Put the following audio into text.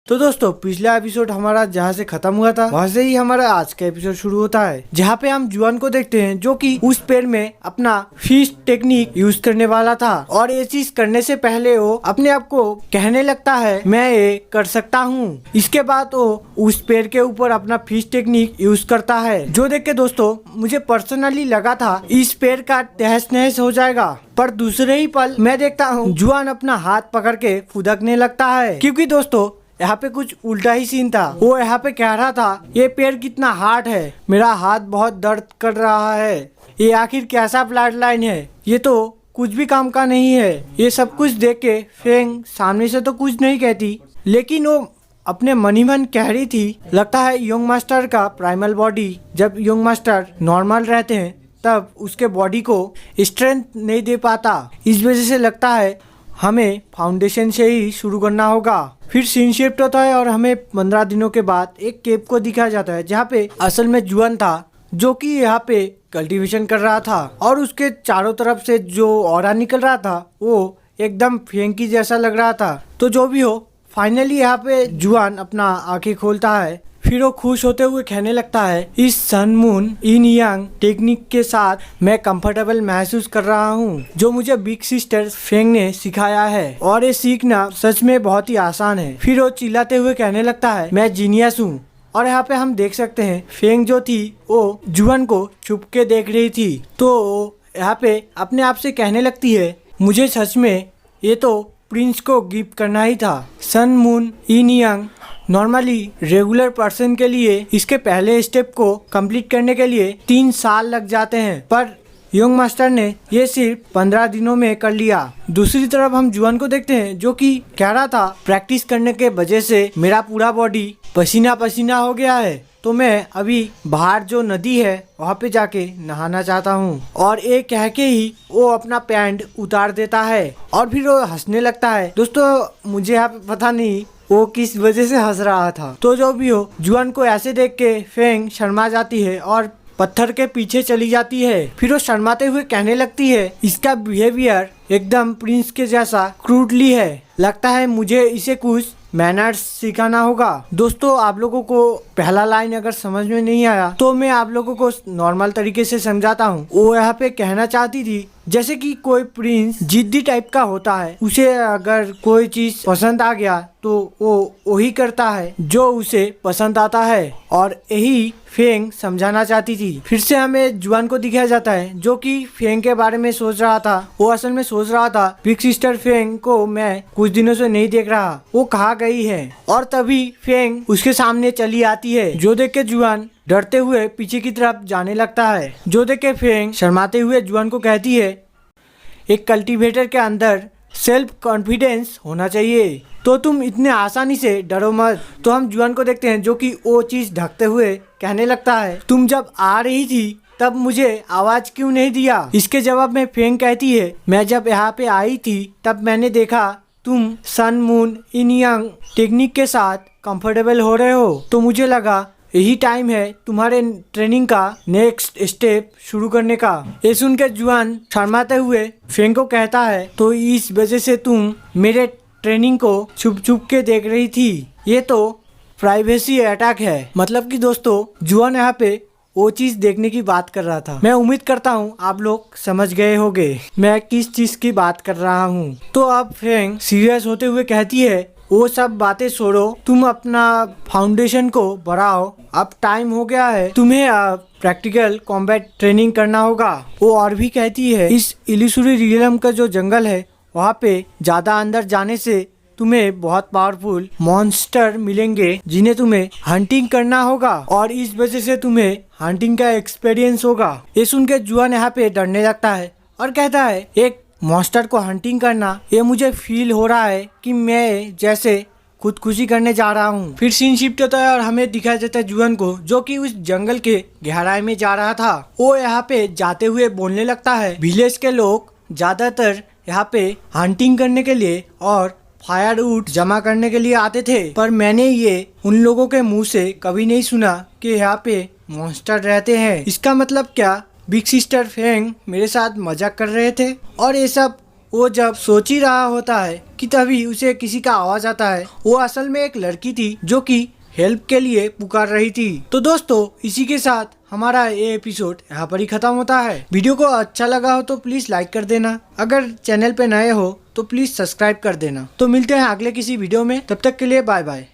तो दोस्तों पिछला एपिसोड हमारा जहाँ से खत्म हुआ था वहाँ से ही हमारा आज का एपिसोड शुरू होता है, जहाँ पे हम जुआन को देखते हैं जो कि उस पेड़ में अपना फिश टेक्निक यूज करने वाला था। और ये चीज करने से पहले वो अपने आप को कहने लगता है मैं ये कर सकता हूँ। इसके बाद वो उस पेड़ के ऊपर अपना फिश टेक्निक यूज करता है, जो देख के दोस्तों मुझे पर्सनली लगा था इस पेड़ का तहस नहस हो जाएगा। पर दूसरे ही पल मैं देखता हूँ जुआन अपना हाथ पकड़ के फुदकने लगता है, क्योंकि दोस्तों यहाँ पे कुछ उल्टा ही सीन था। वो यहाँ पे कह रहा था ये पेड़ कितना हार्ड है, मेरा हाथ बहुत दर्द कर रहा है, ये आखिर कैसा ब्लड लाइन है, ये तो कुछ भी काम का नहीं है। ये सब कुछ देख के फेंग सामने से तो कुछ नहीं कहती, लेकिन वो अपने मन ही मन कह रही थी लगता है यंग मास्टर का प्राइमल बॉडी, जब यंग मास्टर नॉर्मल रहते हैं तब उसके बॉडी को स्ट्रेंथ नहीं दे पाता। इस वजह से लगता है हमें फाउंडेशन से ही शुरू करना होगा। फिर सीन शिफ्ट होता है और हमें 15 दिनों के बाद एक केव को दिखाया जाता है, जहाँ पे असल में जुआन था जो कि यहाँ पे कल्टीवेशन कर रहा था और उसके चारों तरफ से जो ऑरा निकल रहा था वो एकदम फेंकी जैसा लग रहा था। तो जो भी हो फाइनली यहाँ पे जुआन अपना आंखें खोलता है। फिर वो खुश होते हुए कहने लगता है इस सन मून इन यांग टेक्निक के साथ मैं कंफर्टेबल महसूस कर रहा हूँ, जो मुझे बिग सिस्टर फेंग ने सिखाया है और ये सीखना सच में बहुत ही आसान है। फिर वो चिल्लाते हुए कहने लगता है मैं जीनियस हूँ। और यहाँ पे हम देख सकते हैं फेंग जो थी वो जुआन को छुप के देख रही थी, तो यहाँ पे अपने आप से कहने लगती है मुझे सच में ये तो प्रिंस को गिफ्ट करना ही था। Sun moon yin yang normally regular person के लिए इसके पहले स्टेप को कंप्लीट करने के लिए 3 साल लग जाते हैं, पर यंग मास्टर ने ये सिर्फ 15 दिनों में कर लिया। दूसरी तरफ हम जुआन को देखते हैं जो कि कह रहा था प्रैक्टिस करने के वजह से मेरा पूरा बॉडी पसीना पसीना हो गया है, तो मैं अभी बाहर जो नदी है वहाँ पे जाके नहाना चाहता हूँ। और ये कह के ही वो अपना पैंट उतार देता है और फिर वो हंसने लगता है। दोस्तों मुझे यहाँ पे पता नहीं वो किस वजह से हंस रहा था। तो जो भी हो जुआन को ऐसे देख के फेंग शर्मा जाती है और पत्थर के पीछे चली जाती है। फिर वो शर्माते हुए कहने लगती है इसका बिहेवियर एकदम प्रिंस के जैसा क्रूडली है, लगता है मुझे इसे कुछ मैनर्स सिखाना होगा। दोस्तों आप लोगों को पहला लाइन अगर समझ में नहीं आया तो मैं आप लोगों को नॉर्मल तरीके से समझाता हूँ। वो यहाँ पे कहना चाहती थी जैसे कि कोई प्रिंस जिद्दी टाइप का होता है, उसे अगर कोई चीज पसंद आ गया तो वो वही करता है जो उसे पसंद आता है, और यही फेंग समझाना चाहती थी। फिर से हमें जुआन को दिखाया जाता है जो कि फेंग के बारे में सोच रहा था। वो असल में सोच रहा था बिग सिस्टर फेंग को मैं कुछ दिनों से नहीं देख रहा, वो कहाँ गई है। और तभी फेंग उसके सामने चली आती है, जो देख के जुआन डरते हुए पीछे की तरफ जाने लगता है। जो देख के फेंग शर्माते हुए जुआन को कहती है एक कल्टीवेटर के अंदर सेल्फ कॉन्फिडेंस होना चाहिए, तो तुम इतने आसानी से डरो मत। तो हम जुआन को देखते हैं जो कि वो चीज ढकते हुए कहने लगता है तुम जब आ रही थी तब मुझे आवाज क्यों नहीं दिया। इसके जवाब में फेंग कहती है मैं जब यहाँ पे आई थी तब मैंने देखा तुम सन मून इन यांग टेक्निक के साथ कंफर्टेबल हो रहे हो, तो मुझे लगा यही टाइम है तुम्हारे ट्रेनिंग का नेक्स्ट स्टेप शुरू करने का। ये सुन के जुआन शर्माते हुए फेंग को कहता है तो इस वजह से तुम मेरे ट्रेनिंग को छुप छुप के देख रही थी, ये तो प्राइवेसी अटैक है। मतलब कि दोस्तों जुआन यहाँ पे वो चीज देखने की बात कर रहा था। मैं उम्मीद करता हूँ आप लोग समझ गए होंगे मैं किस चीज की बात कर रहा हूँ। तो अब फेंग सीरियस होते हुए कहती है वो सब बातें छोड़ो, तुम अपना फाउंडेशन को बढ़ाओ, अब टाइम हो गया है, तुम्हें अब प्रैक्टिकल कॉम्बैट ट्रेनिंग करना होगा। वो और भी कहती है इस इल्यूसोरी रियलम का जो जंगल है वहाँ पे ज्यादा अंदर जाने से तुम्हें बहुत पावरफुल मॉन्स्टर मिलेंगे जिन्हें तुम्हें हंटिंग करना होगा, और इस वजह से तुम्हें हंटिंग का एक्सपीरियंस होगा। ये सुन के जुआन यहाँ पे डरने लगता है और कहता है एक मॉन्स्टर को हंटिंग करना, ये मुझे फील हो रहा है कि मैं जैसे खुदकुशी करने जा रहा हूँ। फिर सीन शिफ्ट होता है और हमें दिखाया जाता है जुआन को जो कि उस जंगल के गहराई में जा रहा था। वो यहाँ पे जाते हुए बोलने लगता है विलेज के लोग ज्यादातर यहाँ पे हंटिंग करने के लिए और फायरवुड जमा करने के लिए आते थे, पर मैंने ये उन लोगों के मुंह से कभी नहीं सुना कि यहाँ पे मॉन्स्टर रहते हैं। इसका मतलब क्या बिग सिस्टर फेंग मेरे साथ मजाक कर रहे थे और ये सब वो जब सोच ही रहा होता है कि तभी उसे किसी का आवाज आता है। वो असल में एक लड़की थी जो कि हेल्प के लिए पुकार रही थी। तो दोस्तों इसी के साथ हमारा ये एपिसोड यहाँ पर ही खत्म होता है। वीडियो को अच्छा लगा हो तो प्लीज लाइक कर देना। अगर चैनल पे नए हो तो प्लीज सब्सक्राइब कर देना। तो मिलते हैं अगले किसी वीडियो में, तब तक के लिए बाय बाय।